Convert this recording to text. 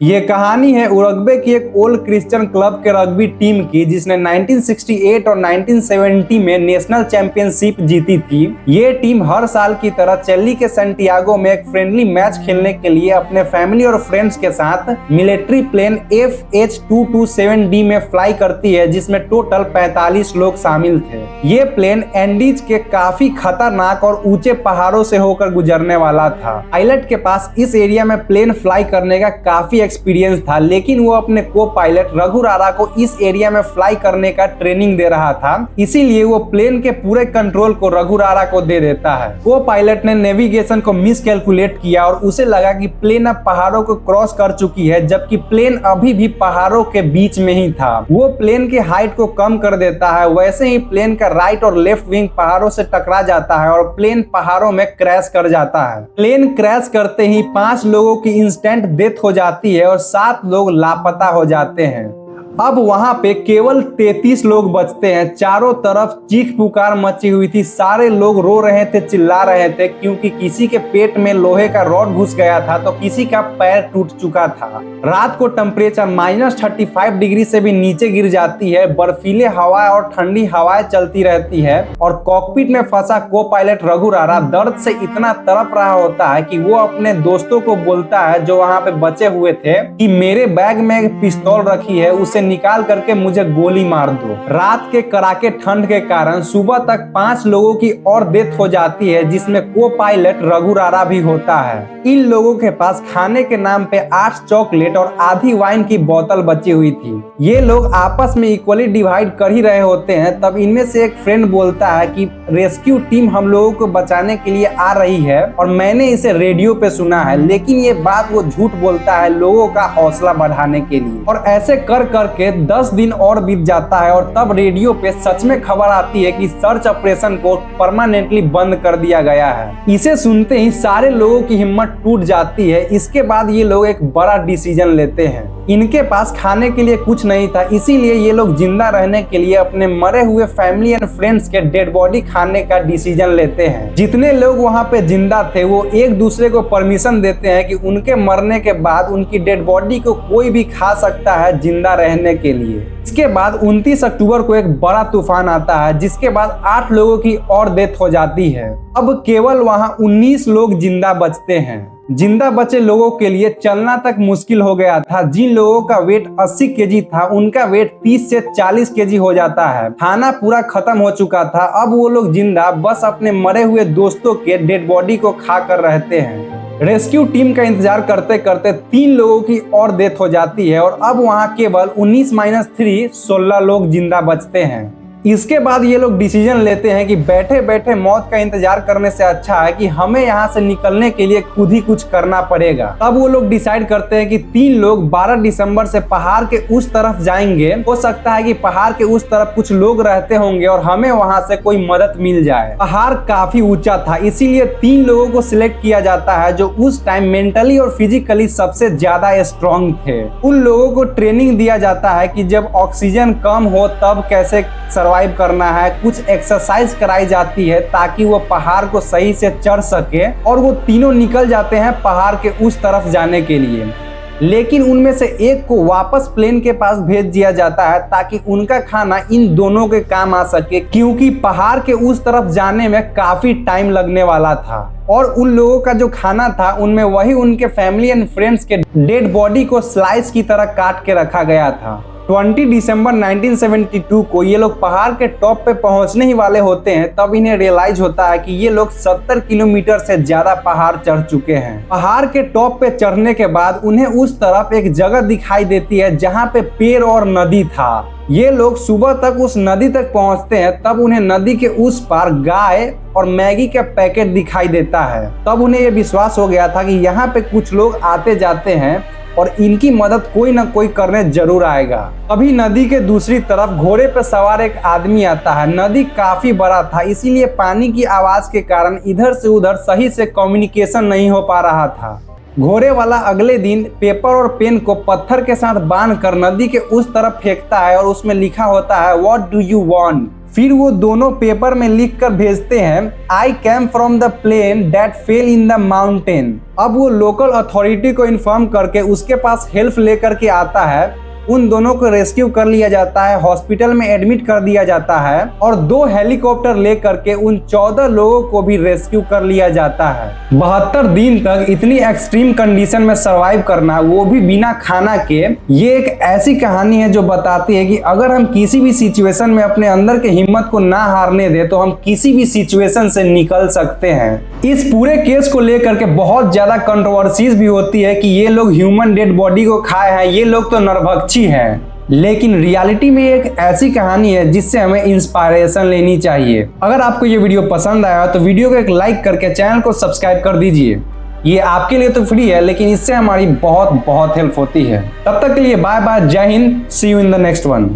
ये कहानी है उरुग्वे की एक ओल्ड क्रिश्चियन क्लब के रग्बी टीम की, जिसने 1968 और 1970 में नेशनल चैंपियनशिप जीती थी। ये टीम हर साल की तरह चिली के सैंटियागो में एक फ्रेंडली मैच खेलने के लिए अपने फैमिली और फ्रेंड्स के साथ मिलिट्री प्लेन FH-227D में फ्लाई करती है, जिसमें टोटल 45 लोग शामिल थे। ये प्लेन एंडीज के काफी खतरनाक और ऊंचे पहाड़ों से होकर गुजरने वाला था। पायलट के पास इस एरिया में प्लेन फ्लाई करने का काफी एक्सपीरियंस था, लेकिन वो अपने को पायलट रघु रारा को इस एरिया में फ्लाई करने का ट्रेनिंग दे रहा था। इसीलिए वो प्लेन के पूरे कंट्रोल को रघु रारा को दे देता है। को पायलट ने नेविगेशन को मिस कैलकुलेट किया और उसे लगा कि प्लेन अब पहाड़ों को क्रॉस कर चुकी है, जबकि प्लेन अभी भी पहाड़ों के बीच में ही था। वो प्लेन की हाइट को कम कर देता है। वैसे ही प्लेन का राइट और लेफ्ट विंग पहाड़ों से टकरा जाता है और प्लेन पहाड़ों में क्रैश कर जाता है। प्लेन क्रैश करते ही 5 लोगों की इंस्टेंट डेथ हो जाती है और 7 लोग लापता हो जाते हैं। अब वहां पे केवल 33 लोग बचते हैं। चारों तरफ चीख पुकार मची हुई थी। सारे लोग रो रहे थे, चिल्ला रहे थे, क्योंकि किसी के पेट में लोहे का रॉड घुस गया था तो किसी का पैर टूट चुका था। रात को टेम्परेचर -35 डिग्री से भी नीचे गिर जाती है। बर्फीले हवाएं और ठंडी हवाएं चलती रहती है और कॉकपिट में फंसा को पायलट रघु रारा दर्द से इतना तड़प रहा होता है कि वो अपने दोस्तों को बोलता है, जो वहां पे बचे हुए थे, कि मेरे बैग में एक पिस्तौल रखी है, उसे निकाल करके मुझे गोली मार दो। रात के कड़ाके ठंड के कारण सुबह तक 5 लोगों की और डेथ हो जाती है, जिसमें को पायलट रघु रारा भी होता है। इन लोगों के पास खाने के नाम पे 8 चॉकलेट और आधी वाइन की बोतल बची हुई थी। ये लोग आपस में इक्वली डिवाइड कर ही रहे होते हैं। तब इनमें से एक फ्रेंड बोलता है कि रेस्क्यू टीम हम लोगों को बचाने के लिए आ रही है और मैंने इसे रेडियो पे सुना है। लेकिन ये बात वो झूठ बोलता है लोगों का हौसला बढ़ाने के लिए। और ऐसे कर करके 10 दिन और बीत जाता है और तब रेडियो पे सच में खबर आती है कि सर्च ऑपरेशन को परमानेंटली बंद कर दिया गया है। इसे सुनते ही सारे लोगों की हिम्मत टूट जाती है। इसके बाद ये लोग एक बड़ा डिसीजन लेते हैं। इनके पास खाने के लिए कुछ नहीं था, इसीलिए ये लोग जिंदा रहने के लिए अपने मरे हुए फैमिली एंड फ्रेंड्स के डेड बॉडी खाने का डिसीजन लेते हैं। जितने लोग वहां पे जिंदा थे वो एक दूसरे को परमिशन देते हैं कि उनके मरने के बाद उनकी डेड बॉडी को कोई भी खा सकता है जिंदा रहने के लिए। इसके बाद 29 अक्टूबर को एक बड़ा तूफान आता है, जिसके बाद 8 लोगों की और डेथ हो जाती है। अब केवल वहां 19 लोग जिंदा बचते हैं। जिंदा बचे लोगों के लिए चलना तक मुश्किल हो गया था। जिन लोगों का वेट 80 केजी था, उनका वेट 30 से 40 केजी हो जाता है। खाना पूरा खत्म हो चुका था। अब वो लोग जिंदा बस अपने मरे हुए दोस्तों के डेड बॉडी को खा कर रहते हैं। रेस्क्यू टीम का इंतजार करते करते 3 लोगों की और डेथ हो जाती है और अब वहां केवल 19-3 16 लोग जिंदा बचते हैं। इसके बाद ये लोग डिसीजन लेते हैं कि बैठे बैठे मौत का इंतजार करने से अच्छा है कि हमें यहाँ से निकलने के लिए खुद ही कुछ करना पड़ेगा। तब वो लोग डिसाइड करते हैं कि 3 लोग 12 दिसंबर से पहाड़ के उस तरफ जाएंगे। हो सकता है कि पहाड़ के उस तरफ कुछ लोग रहते होंगे और हमें वहाँ से कोई मदद मिल जाए। पहाड़ काफी ऊंचा था, इसीलिए 3 लोगों को सिलेक्ट किया जाता है जो उस टाइम मेंटली और फिजिकली सबसे ज्यादा स्ट्रॉन्ग थे। उन लोगों को ट्रेनिंग दिया जाता है कि जब ऑक्सीजन कम हो तब कैसे सर्वाइव करना है। कुछ एक्सरसाइज कराई जाती है ताकि वो पहाड़ को सही से चढ़ सके और वो तीनों निकल जाते हैं पहाड़ के उस तरफ जाने के लिए। लेकिन उनमें से एक को वापस प्लेन के पास भेज दिया जाता है ताकि उनका खाना इन दोनों के काम आ सके, क्योंकि पहाड़ के उस तरफ जाने में काफी टाइम लगने वाला था। और उन लोगों का जो खाना था उनमें वही उनके फैमिली एंड फ्रेंड्स के डेड बॉडी को स्लाइस की तरह काट के रखा गया था। 20 दिसंबर 1972 को ये लोग पहाड़ के टॉप पे पहुंचने ही वाले होते हैं। तब इन्हें रियलाइज होता है कि ये लोग 70 किलोमीटर से ज्यादा पहाड़ चढ़ चुके हैं। पहाड़ के टॉप पे चढ़ने के बाद उन्हें उस तरफ एक जगह दिखाई देती है जहां पे पेड़ और नदी था। ये लोग सुबह तक उस नदी तक पहुंचते हैं। तब उन्हें नदी के उस पार गाय और मैगी का पैकेट दिखाई देता है। तब उन्हें यह विश्वास हो गया था कि यहाँ पे कुछ लोग आते जाते हैं और इनकी मदद कोई ना कोई करने जरूर आएगा। अभी नदी के दूसरी तरफ घोड़े पर सवार एक आदमी आता है। नदी काफी बड़ा था, इसीलिए पानी की आवाज के कारण इधर से उधर सही से कम्युनिकेशन नहीं हो पा रहा था। घोड़े वाला अगले दिन पेपर और पेन को पत्थर के साथ बांधकर नदी के उस तरफ फेंकता है और उसमें लिखा होता है व्हाट डू यू वांट। फिर वो दोनों पेपर में लिख कर भेजते हैं I came from the plane that fell in the mountain. अब वो लोकल अथॉरिटी को इन्फॉर्म करके उसके पास हेल्प लेकर के आता है। उन दोनों को रेस्क्यू कर लिया जाता है, हॉस्पिटल में एडमिट कर दिया जाता है और 2 हेलीकॉप्टर लेकर के उन 14 लोगों को भी रेस्क्यू कर लिया जाता है। 72 दिन तक इतनी एक्सट्रीम कंडीशन में सरवाइव करना, वो भी बिना खाना के, ये एक ऐसी कहानी है जो बताती है कि अगर हम किसी भी सिचुएशन में अपने अंदर के हिम्मत को ना हारने दे तो हम किसी भी सिचुएशन से निकल सकते हैं। इस पूरे केस को लेकर के बहुत ज्यादा कंट्रोवर्सीज भी होती है कि ये लोग ह्यूमन डेड बॉडी को खाए हैं, ये लोग तो नरभक्षी है। लेकिन रियलिटी में एक ऐसी कहानी है जिससे हमें इंस्पायरेशन लेनी चाहिए। अगर आपको ये वीडियो पसंद आया तो वीडियो को एक लाइक करके चैनल को सब्सक्राइब कर दीजिए। ये आपके लिए तो फ्री है लेकिन इससे हमारी बहुत हेल्प होती है। तब तक के लिए बाय बाय, जय हिंद, see you in the next one.